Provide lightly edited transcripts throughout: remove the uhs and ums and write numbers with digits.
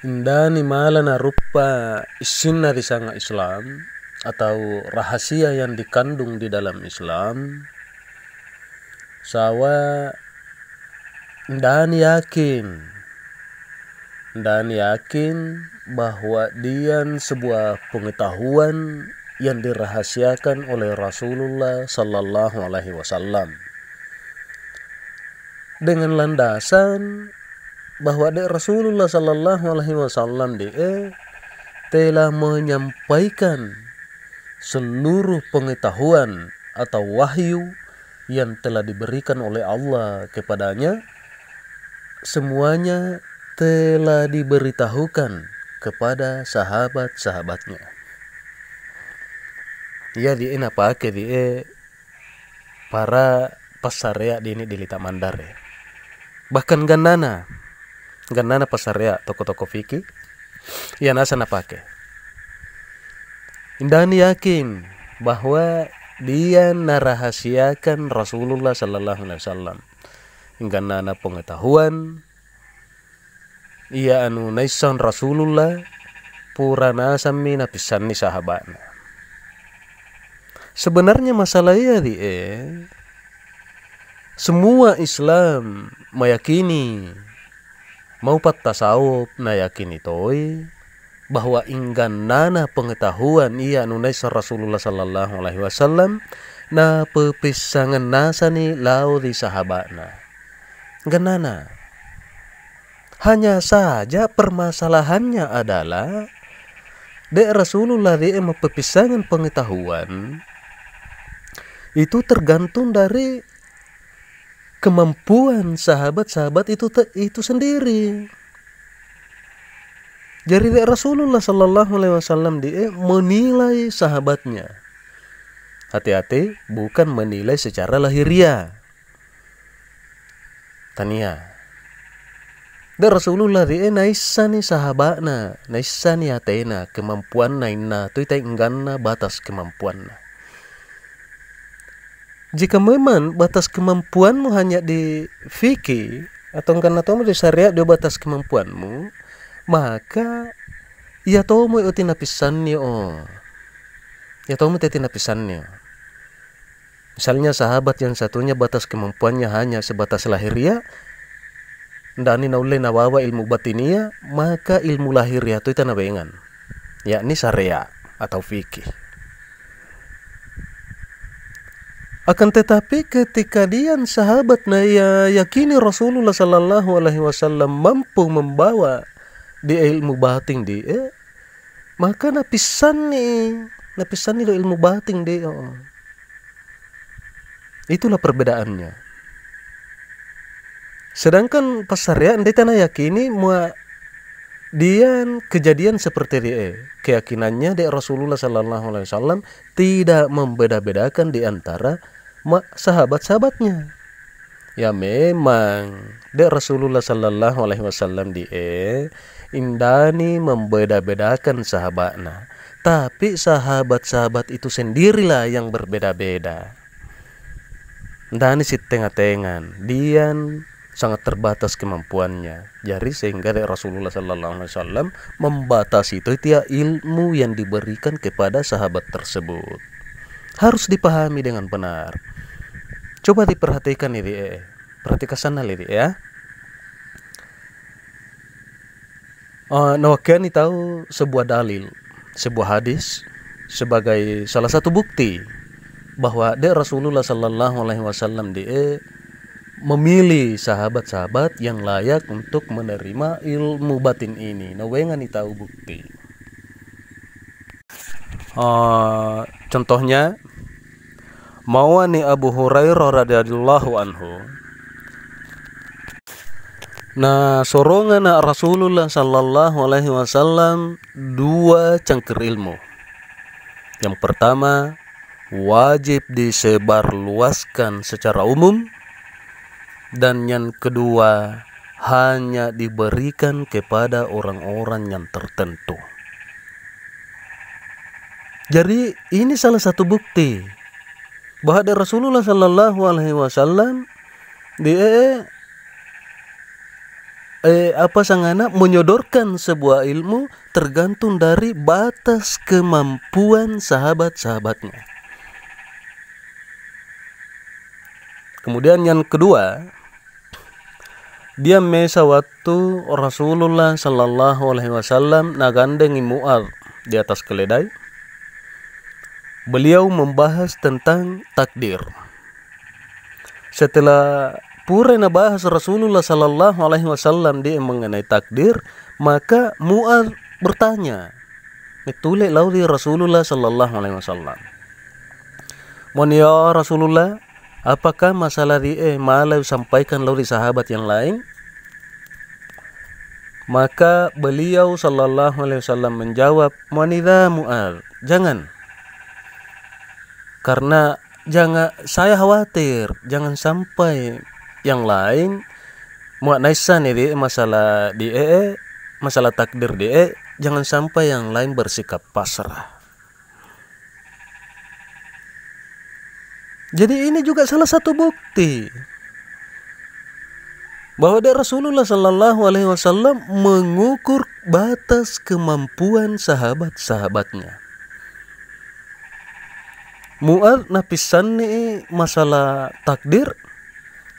Indani malana rupa isinna di sanga Islam atau rahasia yang dikandung di dalam Islam, sawa ndani yakin bahwa dian sebuah pengetahuan yang dirahasiakan oleh Rasulullah Sallallahu Alaihi Wasallam dengan landasan bahwa Rasulullah Sallallahu Alaihi Wasallam telah menyampaikan seluruh pengetahuan atau wahyu yang telah diberikan oleh Allah kepadanya, semuanya telah diberitahukan kepada sahabat-sahabatnya. Ya ena pakai para pasarea di ini di Lita Mandare. Bahkan ganana pasarea toko-toko fikih ya nasa napake. Indani yakin bahwa dia narahasiakan Rasulullah Sallallahu Alaihi Wasallam hingga nana pengetahuan ia anu naisan Rasulullah purana sami napisan ni sahabatnya. Sebenarnya masalah ya semua Islam meyakini mau pat tasawuf na yakini toy bahwa inggan nana pengetahuan ia nunaisan Rasulullah Sallallahu Alaihi Wasallam na pepisangan nasa ni lau di sahabatna ganana. Hanya saja permasalahannya adalah Rasulullah pepisangan pengetahuan itu tergantung dari kemampuan sahabat-sahabat itu sendiri. Jadi Rasulullah Sallallahu Alaihi Wasallam menilai sahabatnya. Hati-hati, bukan menilai secara lahiriah. Tania. Rasulullah naisani sahabatna, naisani atena kemampuan naina tu engganna batas kemampuanna. Jika memang batas kemampuanmu hanya di fikih atau karena di syariat dia batas kemampuanmu, maka ya tomo iti napisannya ya tomo teti napisannya. Misalnya sahabat yang satunya batas kemampuannya hanya sebatas lahiriah, ndani naule nawawa ilmu batinia, maka ilmu lahiriah itu nabengan, yakni syariat atau fikih. Akan tetapi ketika dia sahabat yakini Rasulullah Sallallahu Alaihi Wasallam mampu membawa di ilmu batin maka napisan do ilmu batin itulah perbedaannya. Sedangkan pas syariat dia yakini dia kejadian seperti keyakinannya Rasulullah Sallallahu Alaihi Wasallam tidak membeda-bedakan di antara sahabat-sahabatnya. Ya memang Rasulullah Sallallahu Alaihi Wasallam indani membeda-bedakan sahabatnya, tapi sahabat-sahabat itu sendirilah yang berbeda-beda. Ndani si tengah-tengan dian sangat terbatas kemampuannya. Jadi sehingga Rasulullah Sallallahu Alaihi Wasallam membatasi itu tiap ilmu yang diberikan kepada sahabat tersebut. Harus dipahami dengan benar. Coba diperhatikan ini, perhatikan sana ya. Nawakani tahu sebuah dalil, sebuah hadis sebagai salah satu bukti bahwa Rasulullah Sallallahu Alaihi Wasallam memilih sahabat-sahabat yang layak untuk menerima ilmu batin ini. Nawengani tahu bukti. Contohnya mawani Abu Hurairah radhiyallahu anhu. Nah, sorongan Rasulullah Sallallahu Alaihi Wasallam dua cangkir ilmu. Yang pertama, wajib disebarluaskan secara umum, dan yang kedua hanya diberikan kepada orang-orang yang tertentu. Jadi ini salah satu bukti bahwa Rasulullah Sallallahu Alaihi Wasallam apa sangana menyodorkan sebuah ilmu tergantung dari batas kemampuan sahabat-sahabatnya. Kemudian yang kedua, dia mesa waktu Rasulullah sallallahu alaihi wasallam nagandengi Mu'adz di atas keledai. Beliau membahas tentang takdir. Setelah pura bahas Rasulullah sallallahu alaihi wasallam dia mengenai takdir, maka Mu'adz bertanya, "Nitule laudi Rasulullah sallallahu alaihi wasallam. Mon ya Rasulullah, apakah masalah malah sampaikan laudi sahabat yang lain?" Maka beliau sallallahu alaihi wasallam menjawab, "Manidha Mu'adz, jangan. Karena saya khawatir jangan sampai yang lain mu'naisan ini masalah masalah takdir jangan sampai yang lain bersikap pasrah." Jadi ini juga salah satu bukti bahwa Rasulullah sallallahu alaihi wasallam mengukur batas kemampuan sahabat-sahabatnya. Mu'adz napisan masalah takdir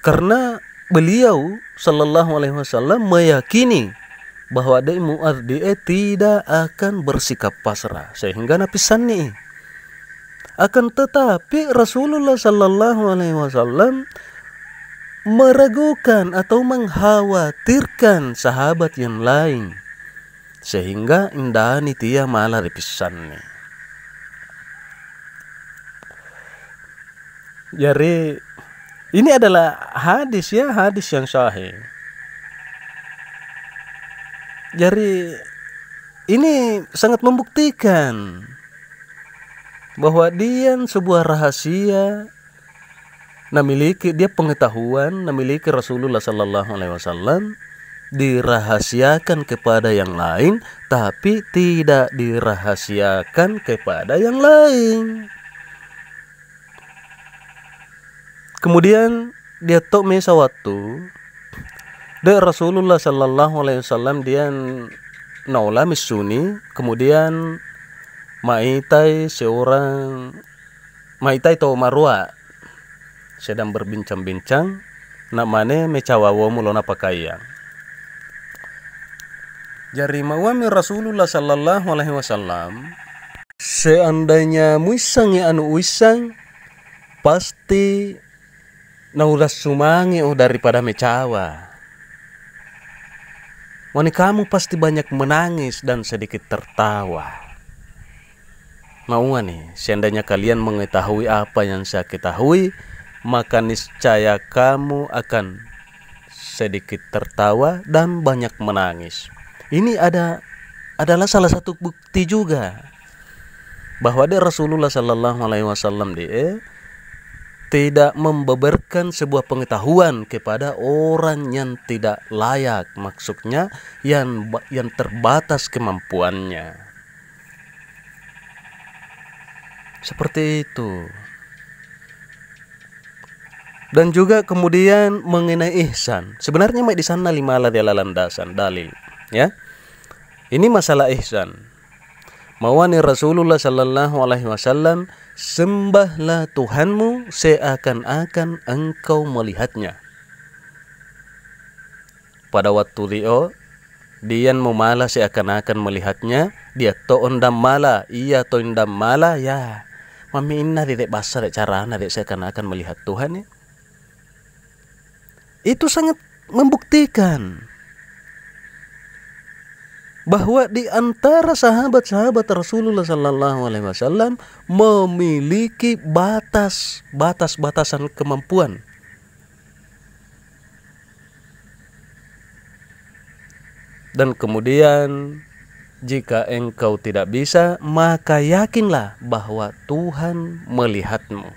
karena beliau sallallahu alaihi wasallam meyakini bahwa Mu'adz tidak akan bersikap pasrah, sehingga napisan akan tetapi Rasulullah sallallahu alaihi wasallam meragukan atau mengkhawatirkan sahabat yang lain, sehingga indahani tia malah dipisan. Jadi ini adalah hadis yang sahih. Jadi ini sangat membuktikan bahwa dia sebuah rahasia namiliki dia pengetahuan namiliki Rasulullah sallallahu alaihi wasallam dirahasiakan kepada yang lain, tapi tidak dirahasiakan kepada yang lain. Kemudian dia tok mesa waktu Rasulullah sallallahu alaihi wasallam dia naula misuni, kemudian maitai to Marwa sedang berbincang-bincang namane mecawawo mulona pakaian. Jari mawami Rasulullah sallallahu alaihi wasallam seandainya muisang anu uisang pasti nauras sumangi daripada mecawa. Wani kamu pasti banyak menangis dan sedikit tertawa. Mau nih, seandainya kalian mengetahui apa yang saya ketahui, maka niscaya kamu akan sedikit tertawa dan banyak menangis. Ini adalah salah satu bukti juga bahwa Rasulullah sallallahu alaihi wasallam tidak membeberkan sebuah pengetahuan kepada orang yang tidak layak, maksudnya yang terbatas kemampuannya. Seperti itu. Dan juga kemudian mengenai ihsan. Sebenarnya di sana 5 adalah landasan dalil, ya. Ini masalah ihsan. Mawani Rasulullah sallallahu alaihi wasallam, sembahlah Tuhanmu seakan-akan engkau melihatnya. Pada waktu dia memala seakan-akan melihatnya, dia to ondam mala, iya to ondam mala ya. Mami inna dek basar carana dek seakan-akan melihat Tuhan ya. Itu sangat membuktikan bahwa di antara sahabat-sahabat Rasulullah sallallahu alaihi wasallam memiliki batasan kemampuan. Dan kemudian jika engkau tidak bisa, maka yakinlah bahwa Tuhan melihatmu.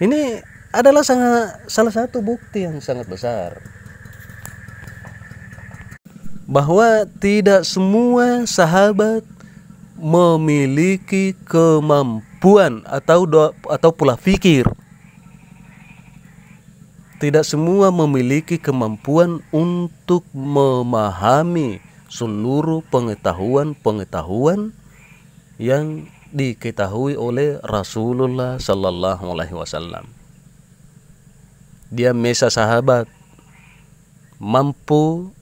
Ini adalah salah satu bukti yang sangat besar bahwa tidak semua sahabat memiliki kemampuan atau pula fikir Tidak semua memiliki kemampuan untuk memahami seluruh pengetahuan-pengetahuan yang diketahui oleh Rasulullah Sallallahu Alaihi Wasallam. Dia mesa sahabat mampu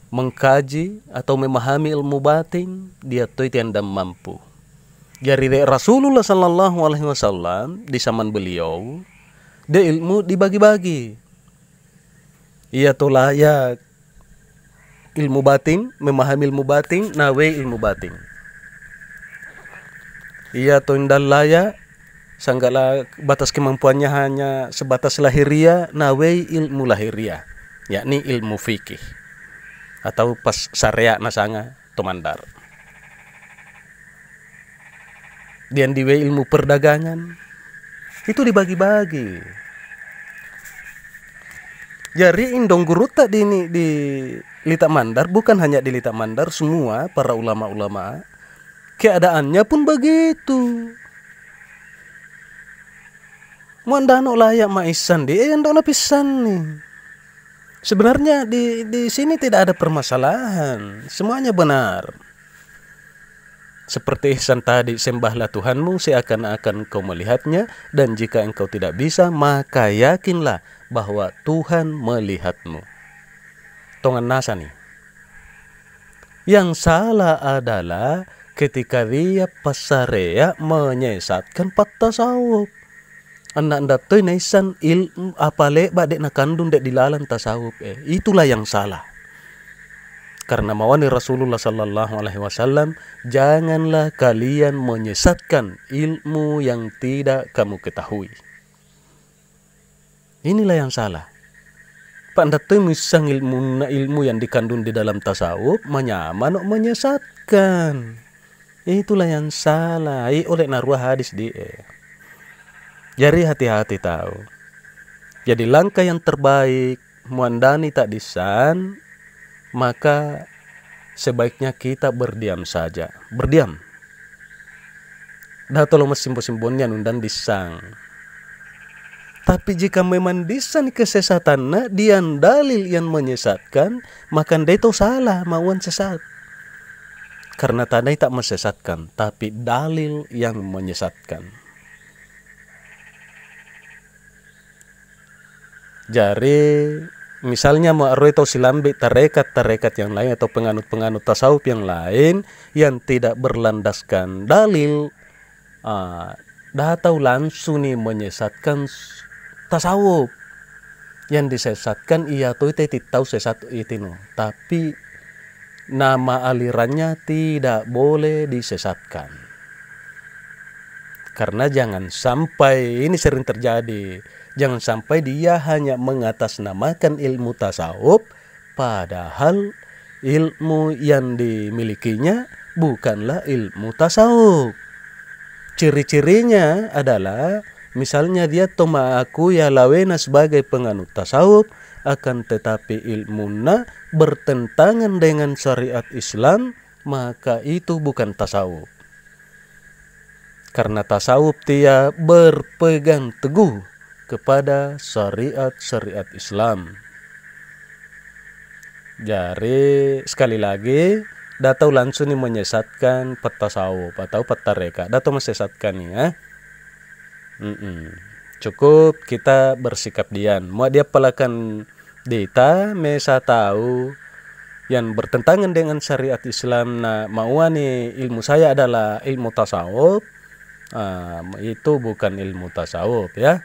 mengkaji atau memahami ilmu batin, dia tuh tidak mampu. Jadi Rasulullah Sallallahu Alaihi Wasallam di zaman beliau, dia ilmu dibagi-bagi. Ia tuh layak ilmu batin, memahami ilmu batin, nawe ilmu batin. Ia tuh tidak layak, sanggala batas kemampuannya hanya sebatas lahiriah, nawe ilmu lahiriah, yakni ilmu fikih atau pas syariat nasanga tomandar. Dan diwe ilmu perdagangan itu dibagi-bagi. Jadi indong guru tak di Litak Mandar, bukan hanya di Litak Mandar, semua para ulama-ulama keadaannya pun begitu. Muandano layak maisan di endong lapisan nih. Sebenarnya di sini tidak ada permasalahan, semuanya benar. Seperti ihsan tadi, sembahlah Tuhanmu seakan-akan kau melihatnya, dan jika engkau tidak bisa, maka yakinlah bahwa Tuhan melihatmu. Tongan nasa nih. Yang salah adalah ketika dia pasarea menyesatkan pat tasawuf. Anak tuh naisan ilmu apale badek nakandun dek dilalan tasawuf. Itulah yang salah. Karena mawani Rasulullah Sallallahu Alaihi Wasallam, janganlah kalian menyesatkan ilmu yang tidak kamu ketahui. Inilah yang salah. Pandatnya misang ilmu yang dikandung di dalam tasawuf menyaman menyesatkan. Itulah yang salah. Oleh naruah hadis di. Jadi hati-hati tahu. Jadi langkah yang terbaik muandani tak disan, maka sebaiknya kita berdiam saja. Berdiam. Dah tolong mesimpo-simponnya nundan disang. Tapi jika memang disan kesesatannya, dia dalil yang menyesatkan, maka dia itu salah, mauan sesat. Karena tandai tak mesesatkan, tapi dalil yang menyesatkan. Jadi misalnya ma'ruf atau silambi tarekat yang lain atau penganut tasawuf yang lain yang tidak berlandaskan dalil, dah tahu langsung nih menyesatkan tasawuf. Yang disesatkan ia tuh tidak tahu sesat itu no, tapi nama alirannya tidak boleh disesatkan. Karena jangan sampai, ini sering terjadi, jangan sampai dia hanya mengatasnamakan ilmu tasawuf, padahal ilmu yang dimilikinya bukanlah ilmu tasawuf. Ciri-cirinya adalah, misalnya dia aku ya lawena sebagai penganut tasawuf, akan tetapi ilmunya bertentangan dengan syariat Islam, maka itu bukan tasawuf. Karena tasawuf dia berpegang teguh kepada syariat Islam. Jadi sekali lagi, datau langsung nih menyesatkan petasawuf atau petareka, datau mesesatkan ya. Cukup kita bersikap diam. Mau dia pelakan dita mesa tahu yang bertentangan dengan syariat Islam, nah mauani ilmu saya adalah ilmu tasawuf, itu bukan ilmu tasawuf ya.